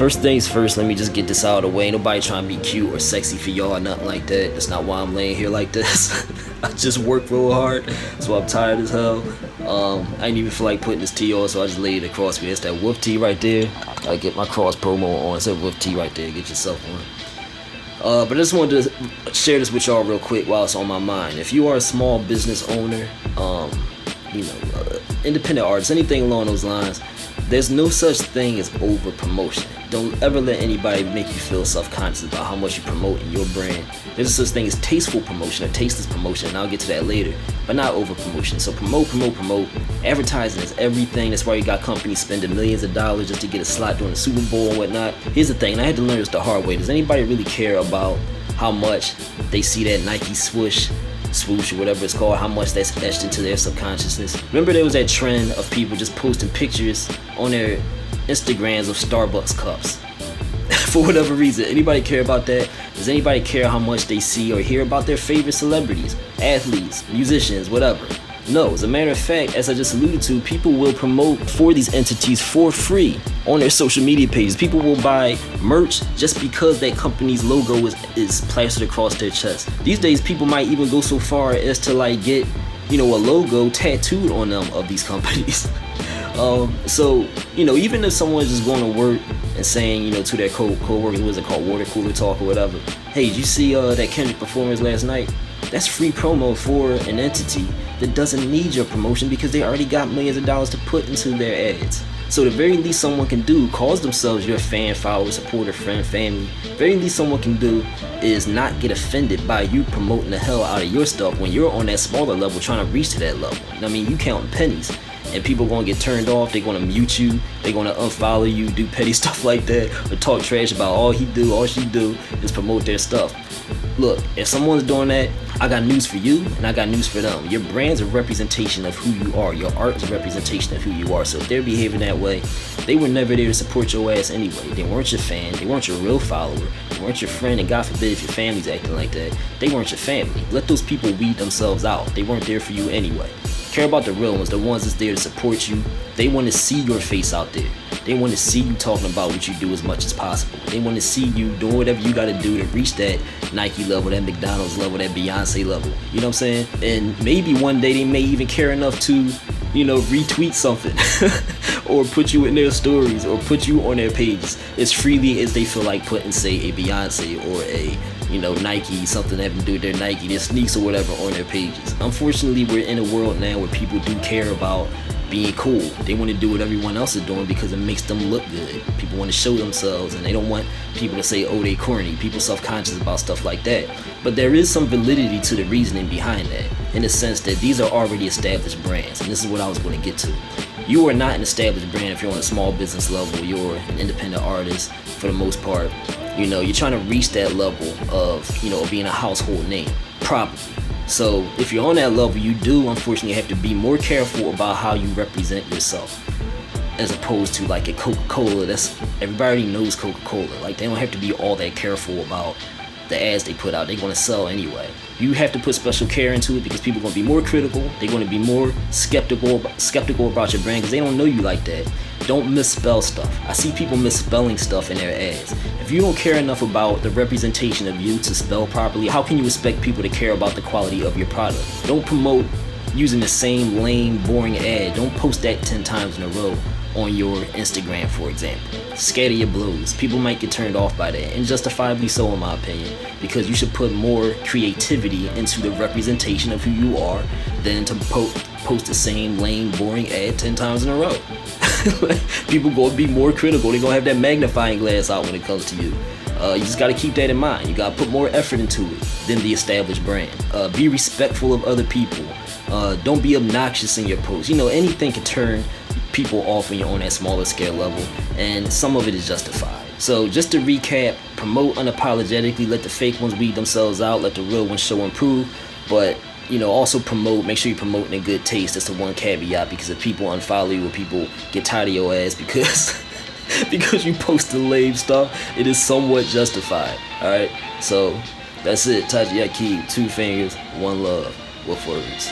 First things first, let me just get this out of the way. Nobody trying to be cute or sexy for y'all or nothing like that. That's not why I'm laying here like this. I just work real hard, so I'm tired as hell. I ain't even feel like putting this tee on, so I just laid it across me. It's that wolf tee right there. Gotta get my cross promo on. It's that wolf tee right there. Get yourself one. But I just wanted to share this with y'all real quick while it's on my mind. If you are a small business owner, independent artist, anything along those lines, there's no such thing as over promotion. Don't ever let anybody make you feel self-conscious about how much you promote in your brand. There's a such thing as tasteful promotion or tasteless promotion, and I'll get to that later, but not over promotion. So promote. Advertising is everything. That's why you got companies spending millions of dollars just to get a slot during the Super Bowl and whatnot. Here's the thing, and I had to learn this the hard way. Does anybody really care about how much they see that Nike swoosh or whatever it's called, how much that's etched into their subconsciousness? Remember there was that trend of people just posting pictures on their Instagrams of Starbucks cups for whatever reason. Anybody care about that? Does anybody care how much they see or hear about their favorite celebrities, athletes, musicians, whatever? No, as a matter of fact, as I just alluded to, people will promote for these entities for free on their social media pages. People will buy merch just because that company's logo is plastered across their chest. These days, people might even go so far as to like get, a logo tattooed on them of these companies. So, even if someone's just going to work and saying, to their co-workers, what's it called, water cooler talk or whatever, hey, did you see that Kendrick performance last night? That's free promo for an entity that doesn't need your promotion because they already got millions of dollars to put into their ads. So the very least someone can do, calls themselves your fan, follower, supporter, friend, family, very least someone can do is not get offended by you promoting the hell out of your stuff when you're on that smaller level trying to reach to that level. You counting pennies. And people gonna get turned off, they're gonna mute you, they're gonna unfollow you, do petty stuff like that, or talk trash about all she do is promote their stuff. Look, if someone's doing that, I got news for you and I got news for them. Your brand's a representation of who you are. Your art is a representation of who you are. So if they're behaving that way, they were never there to support your ass anyway. They weren't your fan, they weren't your real follower, they weren't your friend, and God forbid if your family's acting like that, they weren't your family. Let those people weed themselves out. They weren't there for you anyway. Care about the real ones, the ones that's there to support you. They want to see your face out there. They want to see you talking about what you do as much as possible. They want to see you doing whatever you got to do to reach that Nike level, that McDonald's level, that Beyonce level. You know what I'm saying? And maybe one day they may even care enough to, retweet something or put you in their stories or put you on their pages as freely as they feel like putting, say, a Beyonce or a Nike, something having to do with their Nike, their sneaks or whatever on their pages. Unfortunately, we're in a world now where people do care about being cool. They want to do what everyone else is doing because it makes them look good. People want to show themselves and they don't want people to say, oh, they corny. People self-conscious about stuff like that. But there is some validity to the reasoning behind that, in the sense that these are already established brands, and this is what I was going to get to. You are not an established brand if you're on a small business level. You're an independent artist for the most part. You're trying to reach that level of, being a household name, probably. So if you're on that level, you do unfortunately have to be more careful about how you represent yourself, as opposed to like a Coca-Cola. Everybody already knows Coca-Cola. Like, they don't have to be all that careful about the ads they put out. They're going to sell anyway. You have to put special care into it because people are going to be more critical. They're going to be more skeptical about your brand because they don't know you like that. Don't misspell stuff. I see people misspelling stuff in their ads. If you don't care enough about the representation of you to spell properly, how can you expect people to care about the quality of your product? Don't promote using the same lame, boring ad. Don't post that 10 times in a row on your Instagram, for example. Scatter your blows. People might get turned off by that, and justifiably so in my opinion, because you should put more creativity into the representation of who you are than to post the same lame, boring ad 10 times in a row. People gonna be more critical. They're gonna have that magnifying glass out when it comes to you. You just gotta keep that in mind. You gotta put more effort into it than the established brand. Be respectful of other people. Don't be obnoxious in your posts. Anything can turn people off when you're on that smaller scale level, and some of it is justified. So just to recap, promote unapologetically, let the fake ones weed themselves out, let the real ones show and prove, but also promote, make sure you promote in good taste. That's the one caveat, because if people unfollow you or people get tired of your ass because you post the lame stuff, it is somewhat justified. Alright, so that's it. Taji Yakib, 2 fingers, 1 love. Wolf words.